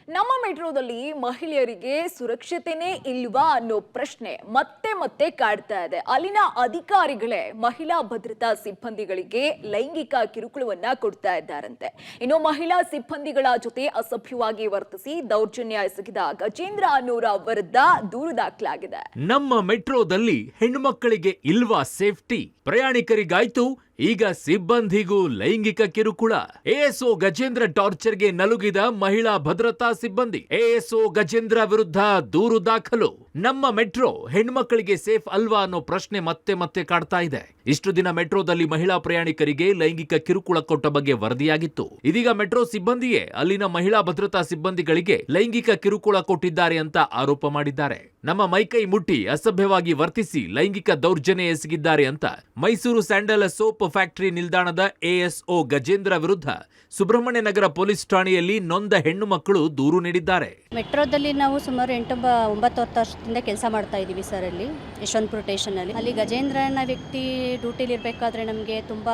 ನಮ್ಮ ಮೆಟ್ರೋದಲ್ಲಿ ಮಹಿಳೆಯರಿಗೆ ಸುರಕ್ಷತೆನೇ ಇಲ್ವಾ ಅನ್ನೋ ಪ್ರಶ್ನೆ ಮತ್ತೆ ಮತ್ತೆ ಕಾಡ್ತಾ ಇದೆ. ಅಲ್ಲಿನ ಅಧಿಕಾರಿಗಳೇ ಮಹಿಳಾ ಭದ್ರತಾ ಸಿಬ್ಬಂದಿಗಳಿಗೆ ಲೈಂಗಿಕ ಕಿರುಕುಳವನ್ನ ಕೊಡ್ತಾ ಇದ್ದಾರಂತೆ. ಇನ್ನು ಮಹಿಳಾ ಸಿಬ್ಬಂದಿಗಳ ಜೊತೆ ಅಸಭ್ಯವಾಗಿ ವರ್ತಿಸಿ ದೌರ್ಜನ್ಯ ಎಸಗಿದ ಗಜೇಂದ್ರ ಅನ್ನೋರ ವಿರುದ್ಧ ದೂರು ದಾಖಲಾಗಿದೆ. ನಮ್ಮ ಮೆಟ್ರೋದಲ್ಲಿ ಹೆಣ್ಮಕ್ಕಳಿಗೆ ಇಲ್ವಾ ಸೇಫ್ಟಿ? ಪ್ರಯಾಣಿಕರಿಗಾಯ್ತು, ಈಗ ಸಿಬ್ಬಂದಿಗೂ ಲೈಂಗಿಕ ಕಿರುಕುಳ. ಎಎಸ್ಒ ಗಜೇಂದ್ರ ಟಾರ್ಚರ್ಗೆ ನಲುಗಿದ ಮಹಿಳಾ ಭದ್ರತಾ ಸಿಬ್ಬಂದಿ. ಎಎಸ್ಒ ಗಜೇಂದ್ರ ವಿರುದ್ಧ ದೂರು ದಾಖಲು. ನಮ್ಮ ಮೆಟ್ರೋ ಹೆಣ್ಮಕ್ಕಳಿಗೆ ಸೇಫ್ ಅಲ್ವಾ ಅನ್ನೋ ಪ್ರಶ್ನೆ ಮತ್ತೆ ಮತ್ತೆ ಕಾಡ್ತಾ ಇದೆ. ಇಷ್ಟು ದಿನ ಮೆಟ್ರೋದಲ್ಲಿ ಮಹಿಳಾ ಪ್ರಯಾಣಿಕರಿಗೆ ಲೈಂಗಿಕ ಕಿರುಕುಳ ಕೊಟ್ಟ ಬಗ್ಗೆ ವರದಿಯಾಗಿತ್ತು. ಇದೀಗ ಮೆಟ್ರೋ ಸಿಬ್ಬಂದಿಯೇ ಅಲ್ಲಿನ ಮಹಿಳಾ ಭದ್ರತಾ ಸಿಬ್ಬಂದಿಗಳಿಗೆ ಲೈಂಗಿಕ ಕಿರುಕುಳ ಕೊಟ್ಟಿದ್ದಾರೆ ಅಂತ ಆರೋಪ ಮಾಡಿದ್ದಾರೆ. ನಮ್ಮ ಮೈಕೈ ಮುಟ್ಟಿ ಅಸಭ್ಯವಾಗಿ ವರ್ತಿಸಿ ಲೈಂಗಿಕ ದೌರ್ಜನ್ಯ ಎಸಗಿದ್ದಾರೆ ಅಂತ ಮೈಸೂರು ಸ್ಯಾಂಡಲ್ ಸೋಪ್ ಫ್ಯಾಕ್ಟರಿ ನಿಲ್ದಾಣದ ಎಎಸ್ಒ ಗಜೇಂದ್ರ ವಿರುದ್ಧ ಸುಬ್ರಹ್ಮಣ್ಯ ನಗರ ಪೊಲೀಸ್ ಠಾಣೆಯಲ್ಲಿ ನೊಂದ ಹೆಣ್ಣು ಮಕ್ಕಳು ದೂರು ನೀಡಿದ್ದಾರೆ. ಮೆಟ್ರೋದಲ್ಲಿ ನಾವು ಸುಮಾರು 8-9 ವರ್ಷದಿಂದ ಕೆಲಸ ಮಾಡ್ತಾ ಇದ್ದೀವಿ ಸರ್. ಅಲ್ಲಿ ಯಶವಂತಪುರ ಸ್ಟೇಷನಲ್ಲಿ ಅಲ್ಲಿ ಗಜೇಂದ್ರ ಅನ್ನೋ ವ್ಯಕ್ತಿ ಡ್ಯೂಟಿಲಿ ಇರಬೇಕಾದ್ರೆ ನಮಗೆ ತುಂಬ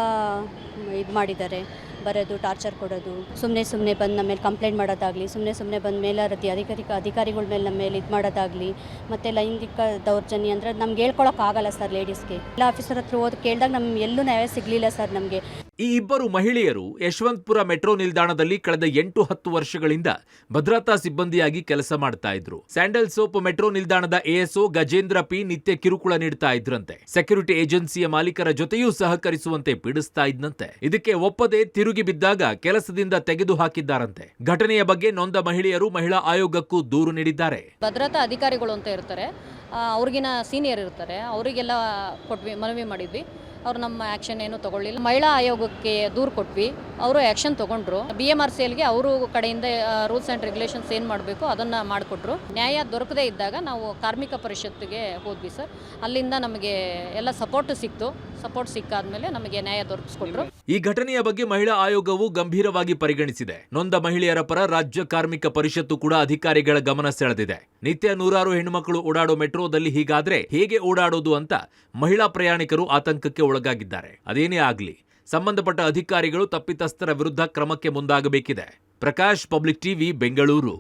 ಇದು ಮಾಡಿದ್ದಾರೆ. ಬರೋದು, ಟಾರ್ಚರ್ ಕೊಡೋದು, ಸುಮ್ಮನೆ ಬಂದು ನಮ್ಮ ಮೇಲೆ ಕಂಪ್ಲೇಂಟ್ ಮಾಡೋದಾಗಲಿ, ಸುಮ್ಮನೆ ಬಂದ ಮೇಲೆ ಅಧಿಕಾರಿಗಳ ಮೇಲೆ ನಮ್ಮ ಮೇಲೆ ಇದು ಮಾಡೋದಾಗಲಿ, ಮತ್ತು ಲೈಂಗಿಕ ದೌರ್ಜನ್ಯ ಅಂದರೆ ನಮ್ಗೆ ಹೇಳ್ಕೊಳಕ್ಕಾಗಲ್ಲ ಸರ್. ಲೇಡೀಸ್ಗೆ ಎಲ್ಲ ಆಫೀಸರ್ ಹತ್ರ ಹೋಗಿ ಕೇಳಿದಾಗ ನಮ್ಗೆ ಎಲ್ಲೂ ನ್ಯಾಯ ಸಿಗಲಿಲ್ಲ ಸರ್ ನಮಗೆ. ಈ ಇಬ್ಬರು ಮಹಿಳೆಯರು ಯಶವಂತಪುರ ಮೆಟ್ರೋ ನಿಲ್ದಾಣದಲ್ಲಿ ಕಳೆದ 8-10 ವರ್ಷಗಳಿಂದ ಭದ್ರತಾ ಸಿಬ್ಬಂದಿಯಾಗಿ ಕೆಲಸ ಮಾಡ್ತಾ ಇದ್ರು. ಸ್ಯಾಂಡಲ್ ಸೋಪ್ ಮೆಟ್ರೋ ನಿಲ್ದಾಣದ ಎಎಸ್ಒ ಗಜೇಂದ್ರ ಪಿ ನಿತ್ಯ ಕಿರುಕುಳ ನೀಡ್ತಾ ಇದ್ರಂತೆ. ಸೆಕ್ಯೂರಿಟಿ ಏಜೆನ್ಸಿಯ ಮಾಲೀಕರ ಜೊತೆಯೂ ಸಹಕರಿಸುವಂತೆ ಪೀಡಿಸ್ತಾ ಇದ್ದಂತೆ. ಇದಕ್ಕೆ ಒಪ್ಪದೆ ತಿರುಗಿ ಬಿದ್ದಾಗ ಕೆಲಸದಿಂದ ತೆಗೆದು ಹಾಕಿದ್ದಾರಂತೆ. ಘಟನೆಯ ಬಗ್ಗೆ ನೊಂದ ಮಹಿಳೆಯರು ಮಹಿಳಾ ಆಯೋಗಕ್ಕೂ ದೂರು ನೀಡಿದ್ದಾರೆ. ಭದ್ರತಾ ಅಧಿಕಾರಿಗಳು ಅಂತ ಇರ್ತಾರೆ, ಅವ್ರಿಗಿನ ಸೀನಿಯರ್ ಇರ್ತಾರೆ, ಅವರಿಗೆಲ್ಲ ಮನವಿ ಮಾಡಿದ್ವಿ. ಅವ್ರು ನಮ್ಮ ಆ್ಯಕ್ಷನ್ ಏನು ತಗೊಳ್ಳಿಲ್ಲ. ಮಹಿಳಾ ಆಯೋಗಕ್ಕೆ ದೂರು ಕೊಟ್ವಿ, ಅವರು ಆ್ಯಕ್ಷನ್ ತಗೊಂಡ್ರು. BMRCLಗೆ ಅವರು ಕಡೆಯಿಂದ ರೂಲ್ಸ್ ಆ್ಯಂಡ್ ರೆಗ್ಯುಲೇಷನ್ಸ್ ಏನು ಮಾಡಬೇಕು ಅದನ್ನು ಮಾಡಿಕೊಟ್ರು. ನ್ಯಾಯ ದೊರಕದೇ ಇದ್ದಾಗ ನಾವು ಕಾರ್ಮಿಕ ಪರಿಷತ್ತಿಗೆ ಹೋದ್ವಿ ಸರ್. ಅಲ್ಲಿಂದ ನಮಗೆ ಎಲ್ಲ ಸಪೋರ್ಟ್ ಸಿಕ್ತು. ಸಪೋರ್ಟ್ ಸಿಕ್ಕಾದ್ಮೇಲೆ ನಮಗೆ ನ್ಯಾಯ ದೊರಕಿಸ್ಕೊಟ್ರು. ಈ ಘಟನೆಯ ಬಗ್ಗೆ ಮಹಿಳಾ ಆಯೋಗವು ಗಂಭೀರವಾಗಿ ಪರಿಗಣಿಸಿದೆ. ನೊಂದ ಮಹಿಳೆಯರ ಪರ ರಾಜ್ಯ ಕಾರ್ಮಿಕ ಪರಿಷತ್ತು ಕೂಡ ಅಧಿಕಾರಿಗಳ ಗಮನ ಸೆಳೆದಿದೆ. ನಿತ್ಯ ನೂರಾರು ಹೆಣ್ಣುಮಕ್ಕಳು ಓಡಾಡೋ ಮೆಟ್ರೋದಲ್ಲಿ ಹೀಗಾದ್ರೆ ಹೇಗೆ ಓಡಾಡೋದು ಅಂತ ಮಹಿಳಾ ಪ್ರಯಾಣಿಕರು ಆತಂಕಕ್ಕೆ ಒಳಗಾಗಿದ್ದಾರೆ. ಅದೇನೇ ಆಗ್ಲಿ, ಸಂಬಂಧಪಟ್ಟ ಅಧಿಕಾರಿಗಳು ತಪ್ಪಿತಸ್ಥರ ವಿರುದ್ಧ ಕ್ರಮಕ್ಕೆ ಮುಂದಾಗಬೇಕಿದೆ. Prakash, public TV, Bengaluru.